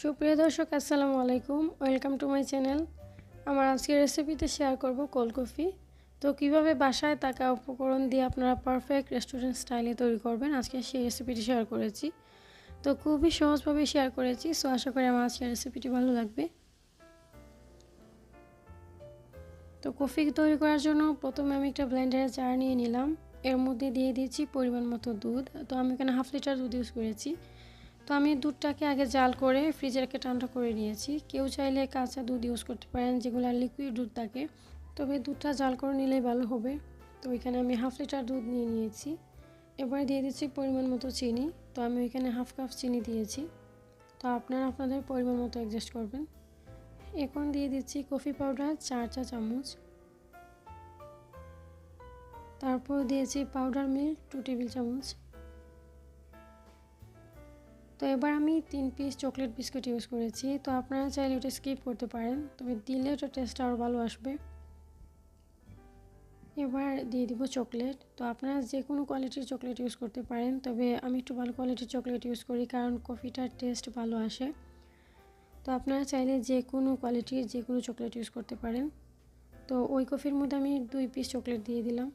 সুপ্রিয় দর্শক আসসালামু আলাইকুম, ওয়েলকাম টু মাই চ্যানেল। আমার আজকের রেসিপিতে শেয়ার করব কোল্ড কফি। তো কিভাবে বাসায় থাকা উপকরণ দিয়ে আপনারা পারফেক্ট রেস্টুরেন্ট স্টাইলে তৈরি করবেন, আজকে সেই রেসিপিটি শেয়ার করেছি। তো খুবই সহজভাবে শেয়ার করেছি, সো আশা করি আমার আজকের রেসিপিটি ভালো লাগবে। তো কফি তৈরি করার জন্য প্রথমে আমি একটা ব্লেন্ডারে জার নিয়ে নিলাম। এর মধ্যে দিয়ে দিয়েছি পরিমাণ মতো দুধ। তো আমি এখানে হাফ লিটার দুধ ইউজ করেছি। তো আমি দুধটাকে আগে জাল করে ফ্রিজে রেখে ঠান্ডা করে নিয়েছি। কেউ চাইলে কাঁচা দুধ ইউজ করতে পারেন, যেগুলো লিকুইড দুধ থাকে, তবে দুধটা জাল করে নিলেই ভালো হবে। তো এখানে আমি হাফ লিটার দুধ নিয়ে নিয়েছি। এবারে দিয়ে দিচ্ছি পরিমাণ মতো চিনি। তো আমি এখানে হাফ কাপ চিনি দিয়েছি। তো আপনারা আপনাদের পরিমাণ মতো অ্যাডজাস্ট করবেন। এখন দিয়ে দিচ্ছি কফি পাউডার 4 চা চামচ। তারপর দিয়েছি পাউডার মিল্ক 2 টেবিল চামচ। তো এবার আমি 3 পিস চকলেট বিস্কুট ইউজ করেছি। তো আপনারা চাইলে ওটা স্কিপ করতে পারেন, তবে দিলে ওটা টেস্ট আরও ভালো আসবে। এবার দিয়ে দিব চকলেট। তো আপনারা যে কোনো কোয়ালিটির চকলেট ইউজ করতে পারেন, তবে আমি একটু ভালো কোয়ালিটির চকলেট ইউজ করি কারণ কফিটার টেস্ট ভালো আসে। তো আপনারা চাইলে যে কোনো কোয়ালিটির যে কোনো চকলেট ইউজ করতে পারেন। তো ওই কফির মধ্যে আমি 2 পিস চকলেট দিয়ে দিলাম।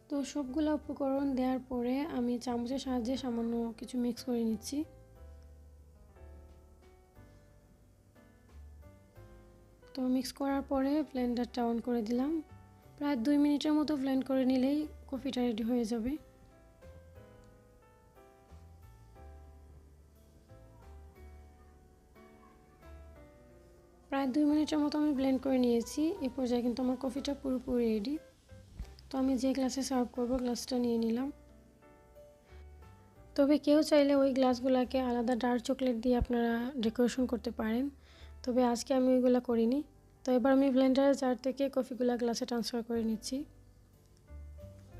তো সবগুলো উপকরণ দেওয়ার পরে আমি চামচের সাহায্যে সামান্য কিছু মিক্স করে নিচ্ছি। তো মিক্স করার পরে ব্লেন্ডারটা অন করে দিলাম। প্রায় 2 মিনিটের মতো ব্লেন্ড করে নিলেই কফিটা রেডি হয়ে যাবে। প্রায় 2 মিনিটের মতো আমি ব্লেন্ড করে নিয়েছি। এই পর্যায়ে কিন্তু আমার কফিটা পুরোপুরি রেডি। তো আমি যে গ্লাসে সার্ভ করব গ্লাসটা নিয়ে নিলাম। তবে কেউ চাইলে ওই গ্লাসগুলোকে আলাদা ডার্ক চকলেট দিয়ে আপনারা ডেকোরেশন করতে পারেন, তবে আজকে আমি ওইগুলো করিনি। তো এবার আমি ব্লেন্ডারের জার থেকে কফিগুলো গ্লাসে ট্রান্সফার করে নিচ্ছি।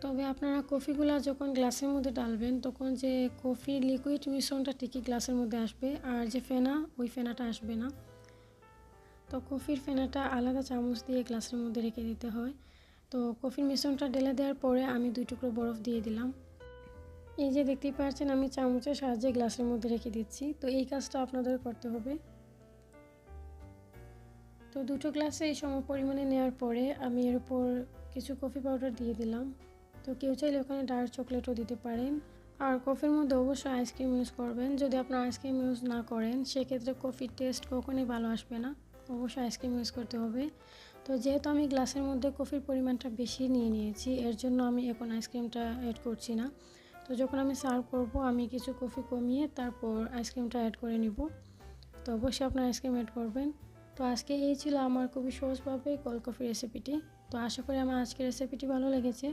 তবে আপনারা কফিগুলো যখন গ্লাসের মধ্যে ডালবেন, তখন যে কফির লিকুইড মিশ্রণটা ঠিকই গ্লাসের মধ্যে আসবে, আর যে ফেনা, ওই ফেনাটা আসবে না। তো কফির ফেনাটা আলাদা চামচ দিয়ে গ্লাসের মধ্যে রেখে দিতে হয়। তো কফির মিশ্রণটা ঢেলে দেওয়ার পরে আমি 2 টুকরো বরফ দিয়ে দিলাম। এই যে দেখতেই পাচ্ছেন, আমি চামচের সাহায্যে গ্লাসের মধ্যে রেখে দিচ্ছি। তো এই কাজটা আপনাদের করতে হবে। তো 2টো গ্লাসে এই সম পরিমাণে নেওয়ার পরে আমি এর উপর কিছু কফি পাউডার দিয়ে দিলাম। তো কেউ চাইলে ওখানে ডার্ক চকলেটও দিতে পারেন। আর কফির মধ্যে অবশ্যই আইসক্রিম ইউজ করবেন। যদি আপনারা আইসক্রিম ইউজ না করেন, সেক্ষেত্রে কফির টেস্ট কখনোই ভালো আসবে না। অবশ্যই আইসক্রিম ইউজ করতে হবে। তো যেহেতু আমি গ্লাসের মধ্যে কফির পরিমাণটা বেশি নিয়ে নিয়েছি, এর জন্য আমি এখন আইসক্রিমটা অ্যাড করছি না। তো যখন আমি সার্ভ করব, আমি কিছু কফি কমিয়ে তারপর আইসক্রিমটা অ্যাড করে নিব। তো অবশ্যই আপনারা আইসক্রিম অ্যাড করবেন। তো আজকে এই ছিল আমার খুবই সহজভাবে কোল্ড কফি রেসিপিটি। তো আশা করি আমার আজকের রেসিপিটি ভালো লেগেছে।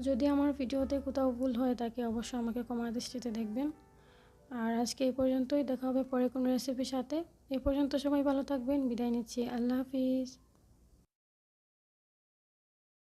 যদি আমার ভিডিওতে কোথাও ভুল হয়ে থাকে, অবশ্যই আমাকে ক্ষমার দৃষ্টিতে দেখবেন। আর আজকে এই পর্যন্তই, দেখা হবে পরে কোনো রেসিপির সাথে। এই পর্যন্ত সবাই ভালো থাকবেন, বিদায় নিচ্ছি। আল্লাহ হাফিজ।